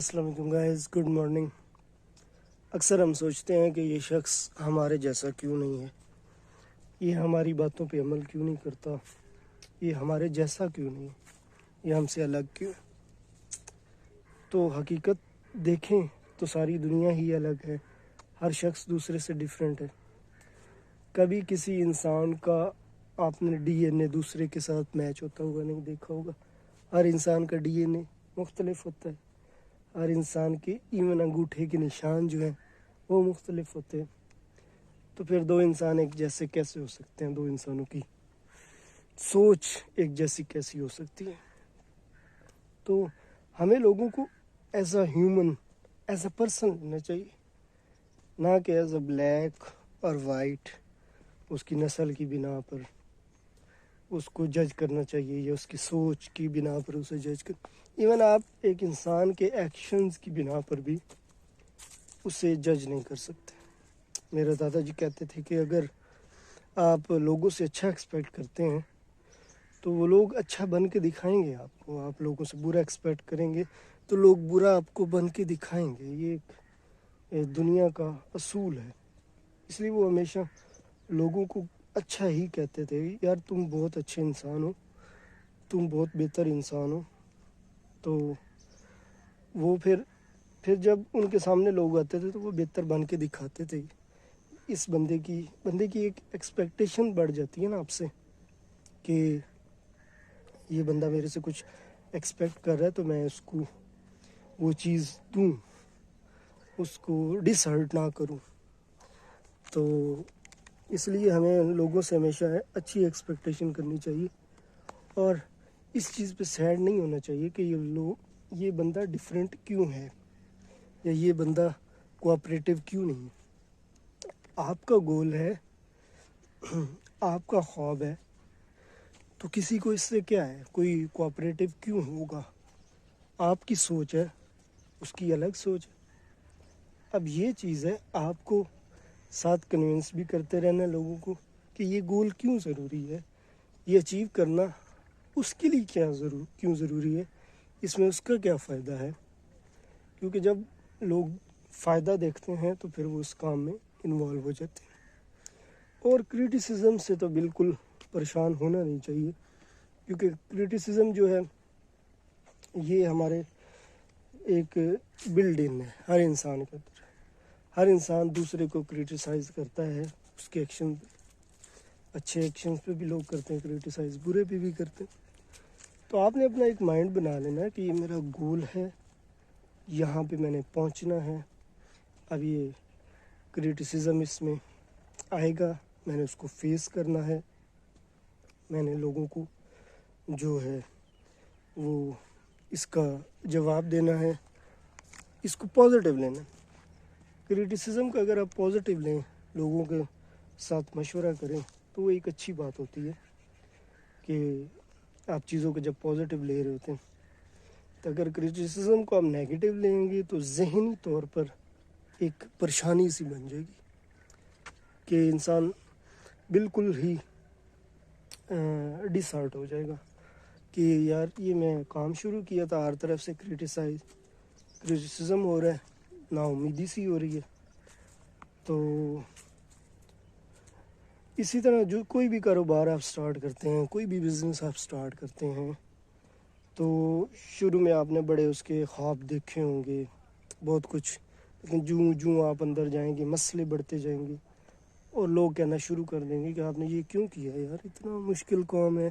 السلام علیکم guys, good morning. اکثر ہم سوچتے ہیں کہ یہ شخص ہمارے جیسا کیوں نہیں ہے، یہ ہماری باتوں پہ عمل کیوں نہیں کرتا، یہ ہمارے جیسا کیوں نہیں ہے، یہ ہم سے الگ کیوں۔ تو حقیقت دیکھیں تو ساری دنیا ہی الگ ہے، ہر شخص دوسرے سے ڈیفرنٹ ہے۔ کبھی کسی انسان کا آپ نے ڈی این اے دوسرے کے ساتھ میچ ہوتا ہوگا نہیں دیکھا ہوگا۔ ہر انسان کا ڈی این اے مختلف ہوتا ہے، ہر انسان کے ایون انگوٹھے کے نشان جو ہیں وہ مختلف ہوتے ہیں۔ تو پھر دو انسان ایک جیسے کیسے ہو سکتے ہیں؟ دو انسانوں کی سوچ ایک جیسی کیسی ہو سکتی ہے؟ تو ہمیں لوگوں کو as a human, as a person لینا چاہیے، نہ کہ ایز اے بلیک اور وائٹ اس کی نسل کی بنا پر اس کو جج کرنا چاہیے، یا اس کی سوچ کی بنا پر اسے جج کر۔ ایون آپ ایک انسان کے ایکشنز کی بنا پر بھی اسے جج نہیں کر سکتے۔ میرے دادا جی کہتے تھے کہ اگر آپ لوگوں سے اچھا ایکسپیکٹ کرتے ہیں تو وہ لوگ اچھا بن کے دکھائیں گے آپ کو، آپ لوگوں سے برا ایکسپیکٹ کریں گے تو لوگ برا آپ کو بن کے دکھائیں گے۔ یہ ایک دنیا کا اصول ہے، اس لیے وہ ہمیشہ لوگوں کو اچھا ہی کہتے تھے، یار تم بہت اچھے انسان ہو، تم بہت بہتر انسان ہو۔ تو وہ پھر جب ان کے سامنے لوگ آتے تھے تو وہ بہتر بن کے دکھاتے تھے۔ اس بندے کی ایک ایکسپیکٹیشن بڑھ جاتی ہے نا آپ سے، کہ یہ بندہ میرے سے کچھ ایکسپیکٹ کر رہا ہے تو میں اس کو وہ چیز دوں، اس کو ڈس ہرٹ نہ کروں۔ تو اس لیے ہمیں لوگوں سے ہمیشہ اچھی ایکسپیکٹیشن کرنی چاہیے، اور اس چیز پہ سیڈ نہیں ہونا چاہیے کہ یہ بندہ ڈیفرنٹ کیوں ہے، یا یہ بندہ کوآپریٹیو کیوں نہیں ہے۔ آپ کا گول ہے، آپ کا خواب ہے، تو کسی کو اس سے کیا ہے، کوئی کوآپریٹیو کیوں ہوگا؟ آپ کی سوچ ہے، اس کی الگ سوچ ہے۔ اب یہ چیز ہے، آپ کو ساتھ کنونس بھی کرتے رہنا لوگوں کو کہ یہ گول کیوں ضروری ہے، یہ اچیو کرنا اس کے لیے کیوں ضروری ہے، اس میں اس کا کیا فائدہ ہے۔ کیونکہ جب لوگ فائدہ دیکھتے ہیں تو پھر وہ اس کام میں انوالو ہو جاتے ہیں۔ اور کریٹیسزم سے تو بالکل پریشان ہونا نہیں چاہیے، کیونکہ کریٹیسزم جو ہے یہ ہمارے ایک بلڈ ان ہے ہر انسان کے اندر۔ ہر انسان دوسرے کو کریٹیسائز کرتا ہے، اس کے ایکشن پہ، اچھے ایکشن پہ بھی لوگ کرتے ہیں کریٹیسائز، برے پہ بھی کرتے ہیں۔ تو آپ نے اپنا ایک مائنڈ بنا لینا ہے کہ یہ میرا گول ہے، یہاں پہ میں نے پہنچنا ہے۔ اب یہ کریٹیسزم اس میں آئے گا، میں نے اس کو فیس کرنا ہے، میں نے لوگوں کو جو ہے وہ اس کا جواب دینا ہے، اس کو پازیٹیو لینا۔ کریٹیسزم کا اگر آپ پازیٹیو لیں، لوگوں کے ساتھ مشورہ کریں، تو وہ ایک اچھی بات ہوتی ہے کہ آپ چیزوں کو جب پازیٹیو لے رہے ہوتے ہیں۔ تو اگر کریٹیسزم کو آپ نیگیٹیو لیں گے تو ذہنی طور پر ایک پریشانی سی بن جائے گی کہ انسان بالکل ہی ڈس ہارٹ ہو جائے گا کہ یار یہ میں کام شروع کیا تھا، ہر طرف سے کریٹیسزم ہو رہا ہے، نا امیدی سی ہو رہی ہے۔ تو اسی طرح جو کوئی بھی کاروبار آپ سٹارٹ کرتے ہیں، کوئی بھی بزنس آپ سٹارٹ کرتے ہیں، تو شروع میں آپ نے بڑے اس کے خواب دیکھے ہوں گے، بہت کچھ، لیکن جوں آپ اندر جائیں گے مسئلے بڑھتے جائیں گے، اور لوگ کہنا شروع کر دیں گے کہ آپ نے یہ کیوں کیا یار، اتنا مشکل کام ہے،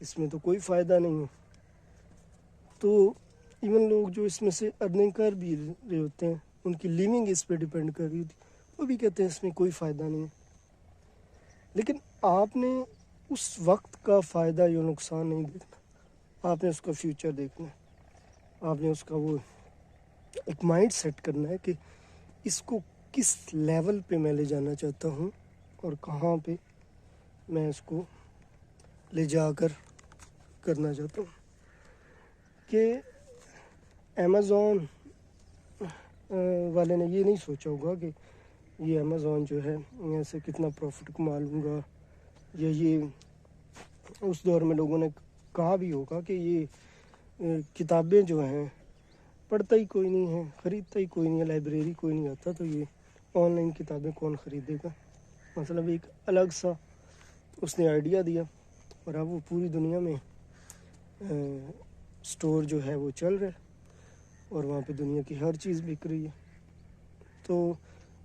اس میں تو کوئی فائدہ نہیں ہے۔ تو ایون لوگ جو اس میں سے ارننگ کر بھی رہے ہوتے ہیں، ان کی لیونگ اس پہ ڈیپینڈ کر رہی ہوتی ہے، وہ بھی کہتے ہیں اس میں کوئی فائدہ نہیں ہے۔ لیکن آپ نے اس وقت کا فائدہ یا نقصان نہیں دیکھنا، آپ نے اس کا فیوچر دیکھنا ہے، آپ نے اس کا وہ ایک مائنڈ سیٹ کرنا ہے کہ اس کو کس لیول پہ میں لے جانا چاہتا ہوں، اور کہاں پہ میں اس کو لے جا کر کرنا چاہتا ہوں۔ کہ امیزون والے نے یہ نہیں سوچا ہوگا کہ یہ امیزون جو ہے یہاں سے کتنا پروفٹ کما لوں گا، یا یہ اس دور میں لوگوں نے کہا بھی ہوگا کہ یہ کتابیں جو ہیں پڑھتا ہی کوئی نہیں ہے، خریدتا ہی کوئی نہیں ہے، لائبریری کوئی نہیں آتا، تو یہ آن لائن کتابیں کون خریدے گا؟ مطلب ایک الگ سا اس نے آئیڈیا دیا، اور اب وہ پوری دنیا میں سٹور جو ہے وہ چل رہا ہے، اور وہاں پہ دنیا کی ہر چیز بک رہی ہے۔ تو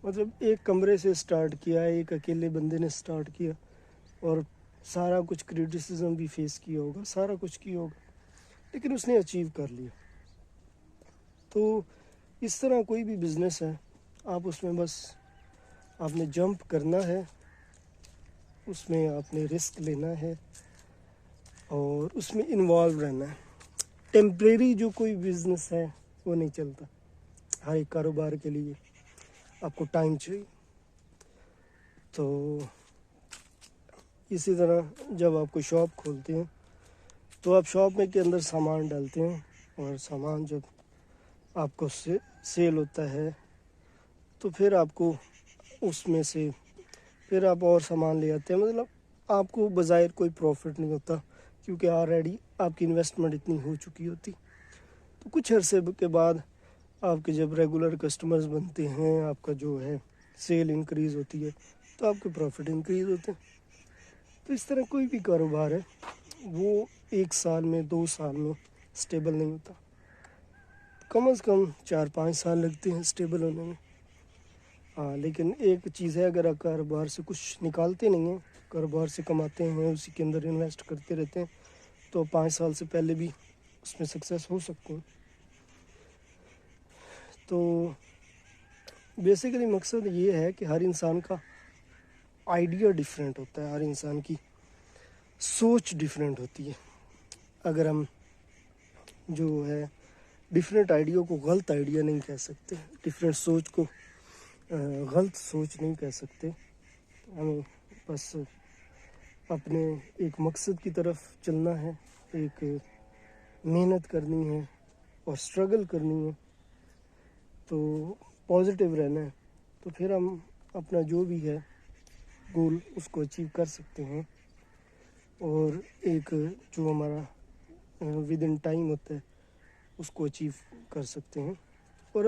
مطلب ایک کمرے سے سٹارٹ کیا، ایک اکیلے بندے نے سٹارٹ کیا، اور سارا کچھ کرٹیسزم بھی فیس کیا ہوگا، سارا کچھ کیا ہوگا، لیکن اس نے اچیو کر لیا۔ تو اس طرح کوئی بھی بزنس ہے، آپ اس میں بس آپ نے جمپ کرنا ہے، اس میں آپ نے رسک لینا ہے، اور اس میں انوالو رہنا ہے۔ ٹیمپریری جو کوئی بزنس ہے وہ نہیں چلتا، ہر ایک کاروبار کے لیے آپ کو ٹائم چاہیے۔ تو اسی طرح جب آپ کو شاپ کھولتے ہیں تو آپ شاپ میں کے اندر سامان ڈالتے ہیں، اور سامان جب آپ کو سیل ہوتا ہے تو پھر آپ کو اس میں سے پھر آپ اور سامان لے آتے ہیں۔ مطلب آپ کو بظاہر کوئی پروفٹ نہیں ہوتا، کیونکہ آلریڈی آپ کی انویسٹمنٹ اتنی ہو چکی ہوتی۔ تو کچھ عرصے کے بعد آپ کے جب ریگولر کسٹمرز بنتے ہیں، آپ کا جو ہے سیل انکریز ہوتی ہے، تو آپ کے پروفٹ انکریز ہوتے ہیں۔ تو اس طرح کوئی بھی کاروبار ہے وہ 1 سال میں 2 سال میں سٹیبل نہیں ہوتا، کم از کم 4-5 سال لگتے ہیں سٹیبل ہونے میں۔ ہاں، لیکن ایک چیز ہے، اگر آپ کاروبار سے کچھ نکالتے نہیں ہیں، کاروبار سے کماتے ہیں، اسی کے اندر انویسٹ کرتے رہتے ہیں، تو 5 سال سے پہلے بھی اس میں سکسیس ہو سکتے ہیں۔ تو بیسیکلی مقصد یہ ہے کہ ہر انسان کا آئیڈیا ڈیفرنٹ ہوتا ہے، ہر انسان کی سوچ ڈیفرنٹ ہوتی ہے۔ اگر ہم جو ہے ڈیفرنٹ آئیڈیا کو غلط آئیڈیا نہیں کہہ سکتے، ڈیفرنٹ سوچ کو غلط سوچ نہیں کہہ سکتے، ہمیں بس اپنے ایک مقصد کی طرف چلنا ہے، ایک محنت کرنی ہے اور سٹرگل کرنی ہے، تو پازیٹیو رہنا ہے، تو پھر ہم اپنا جو بھی ہے گول اس کو اچیو کر سکتے ہیں، اور ایک جو ہمارا ود ان ٹائم ہوتا ہے اس کو اچیو کر سکتے ہیں۔ اور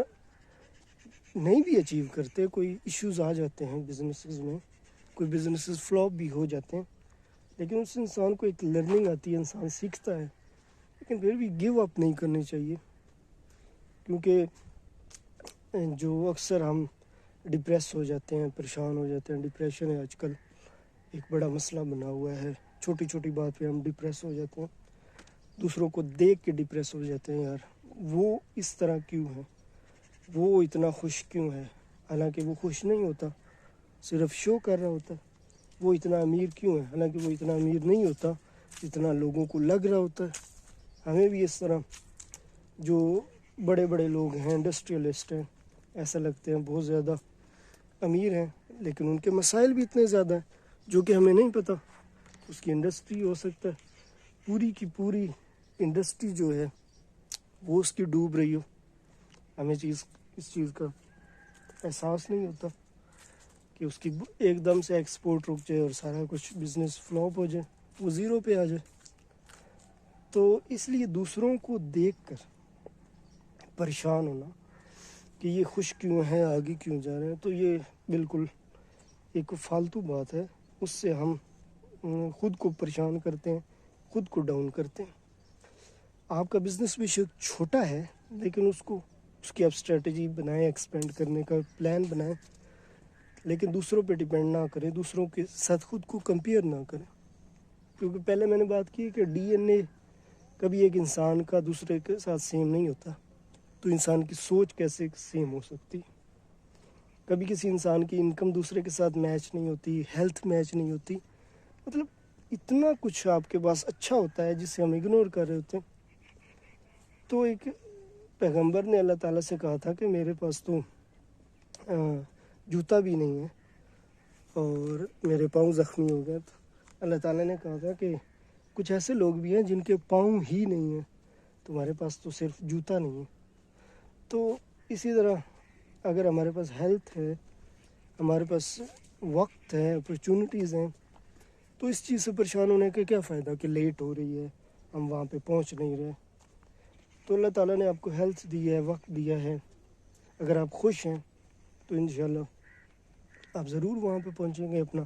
نہیں بھی اچیو کرتے، کوئی ایشوز آ جاتے ہیں بزنسز میں، کوئی بزنسز فلاپ بھی ہو جاتے ہیں، لیکن اس انسان کو ایک لرننگ آتی ہے، انسان سیکھتا ہے، لیکن پھر بھی گیو اپ نہیں کرنی چاہیے، کیونکہ جو اکثر ہم ڈپریس ہو جاتے ہیں، پریشان ہو جاتے ہیں، ڈپریشن ہے آج کل ایک بڑا مسئلہ بنا ہوا ہے، چھوٹی چھوٹی بات پہ ہم ڈپریس ہو جاتے ہیں، دوسروں کو دیکھ کے ڈپریس ہو جاتے ہیں، یار وہ اس طرح کیوں ہے، وہ اتنا خوش کیوں ہے، حالانکہ وہ خوش نہیں ہوتا، صرف شو کر رہا ہوتا ہے۔ وہ اتنا امیر کیوں ہے، حالانکہ وہ اتنا امیر نہیں ہوتا جتنا لوگوں کو لگ رہا ہوتا ہے۔ ہمیں بھی اس طرح جو بڑے بڑے لوگ ہیں، انڈسٹریلسٹ ہیں، ایسا لگتے ہیں بہت زیادہ امیر ہیں، لیکن ان کے مسائل بھی اتنے زیادہ ہیں جو کہ ہمیں نہیں پتہ۔ اس کی انڈسٹری ہو سکتا ہے پوری کی پوری انڈسٹری جو ہے وہ اس کی ڈوب رہی ہو، ہمیں اس چیز کا احساس نہیں ہوتا کہ اس کی ایک دم سے ایکسپورٹ رک جائے اور سارا کچھ بزنس فلاپ ہو جائے، وہ زیرو پہ آ جائے۔ تو اس لیے دوسروں کو دیکھ کر پریشان ہونا کہ یہ خوش کیوں ہیں، آگے کیوں جا رہے ہیں، تو یہ بالکل ایک فالتو بات ہے، اس سے ہم خود کو پریشان کرتے ہیں، خود کو ڈاؤن کرتے ہیں۔ آپ کا بزنس بھی چھوٹا ہے، لیکن اس کی آپ اسٹریٹجی بنائیں، ایکسپینڈ کرنے کا پلان بنائیں، لیکن دوسروں پہ ڈیپینڈ نہ کریں، دوسروں کے ساتھ خود کو کمپیئر نہ کریں، کیونکہ پہلے میں نے بات کی کہ ڈی این اے کبھی ایک انسان کا دوسرے کے ساتھ سیم نہیں ہوتا، تو انسان کی سوچ کیسے سیم ہو سکتی؟ کبھی کسی انسان کی انکم دوسرے کے ساتھ میچ نہیں ہوتی، ہیلتھ میچ نہیں ہوتی، مطلب اتنا کچھ آپ کے پاس اچھا ہوتا ہے جسے ہم اگنور کر رہے ہوتے ہیں۔ تو ایک پیغمبر نے اللہ تعالیٰ سے کہا تھا کہ میرے پاس تو جوتا بھی نہیں ہے اور میرے پاؤں زخمی ہو گئے، تو اللہ تعالیٰ نے کہا تھا کہ کچھ ایسے لوگ بھی ہیں جن کے پاؤں ہی نہیں ہیں، تمہارے پاس تو صرف جوتا نہیں ہے۔ تو اسی طرح اگر ہمارے پاس ہیلتھ ہے، ہمارے پاس وقت ہے، اپرچونٹیز ہیں، تو اس چیز سے پریشان ہونے کا کیا فائدہ کہ لیٹ ہو رہی ہے، ہم وہاں پہ پہنچ نہیں رہے۔ تو اللہ تعالیٰ نے آپ کو ہیلتھ دی ہے، وقت دیا ہے. اگر آپ خوش ہیں تو انشاءاللہ آپ ضرور وہاں پہ پہنچیں گے، اپنا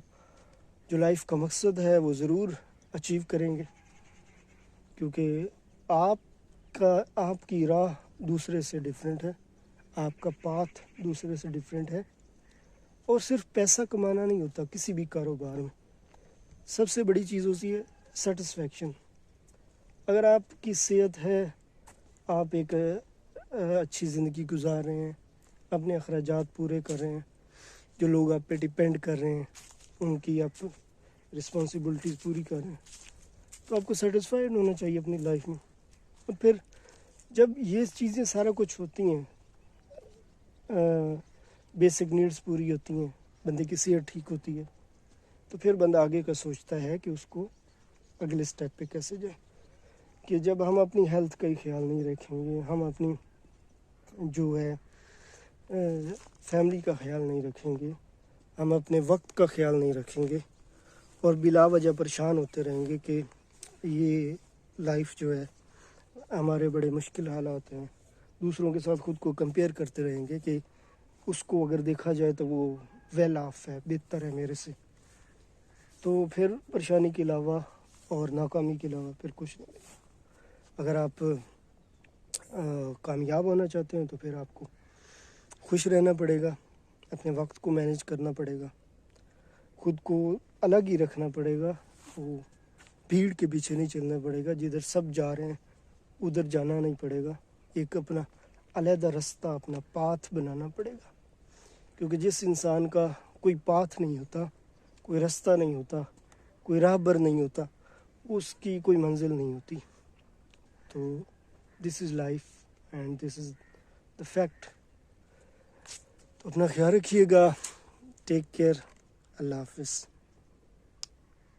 جو لائف کا مقصد ہے وہ ضرور اچیو کریں گے. کیونکہ آپ کی راہ دوسرے سے ڈیفرنٹ ہے، آپ کا پاتھ دوسرے سے ڈیفرنٹ ہے. اور صرف پیسہ کمانا نہیں ہوتا کسی بھی کاروبار میں، سب سے بڑی چیز ہوتی ہے سیٹسفیکشن. اگر آپ کی صحت ہے، آپ ایک اچھی زندگی گزار رہے ہیں، اپنے اخراجات پورے کر رہے ہیں، جو لوگ آپ پہ ڈیپینڈ کر رہے ہیں ان کی آپ رسپانسبلٹیز پوری کر رہے ہیں، تو آپ کو سیٹسفائیڈ ہونا چاہیے اپنی لائف میں. اور پھر جب یہ چیزیں سارا کچھ ہوتی ہیں، بیسک نیڈز پوری ہوتی ہیں، بندے کی صحت ٹھیک ہوتی ہے، تو پھر بندہ آگے کا سوچتا ہے کہ اس کو اگلے سٹیپ پہ کیسے جائے. کہ جب ہم اپنی ہیلتھ کا ہی خیال نہیں رکھیں گے، ہم اپنی جو ہے فیملی کا خیال نہیں رکھیں گے، ہم اپنے وقت کا خیال نہیں رکھیں گے، اور بلا وجہ پریشان ہوتے رہیں گے کہ یہ لائف جو ہے ہمارے بڑے مشکل حالات ہیں، دوسروں کے ساتھ خود کو کمپیئر کرتے رہیں گے کہ اس کو اگر دیکھا جائے تو وہ ویل آف ہے، بہتر ہے میرے سے، تو پھر پریشانی کے علاوہ اور ناکامی کے علاوہ پھر کچھ نہیں. اگر آپ کامیاب ہونا چاہتے ہیں تو پھر آپ کو خوش رہنا پڑے گا، اپنے وقت کو مینیج کرنا پڑے گا، خود کو الگ ہی رکھنا پڑے گا، وہ بھیڑ کے پیچھے نہیں چلنا پڑے گا، جدھر سب جا رہے ہیں ادھر جانا نہیں پڑے گا. ایک اپنا علیحدہ رستہ، اپنا پاتھ بنانا پڑے گا. کیونکہ جس انسان کا کوئی پاتھ نہیں ہوتا، کوئی رستہ نہیں ہوتا، کوئی راہبر نہیں ہوتا، اس کی کوئی منزل نہیں ہوتی. تو this is life and this is the fact. تو اپنا خیال رکھیے گا. Take care. اللہ حافظ.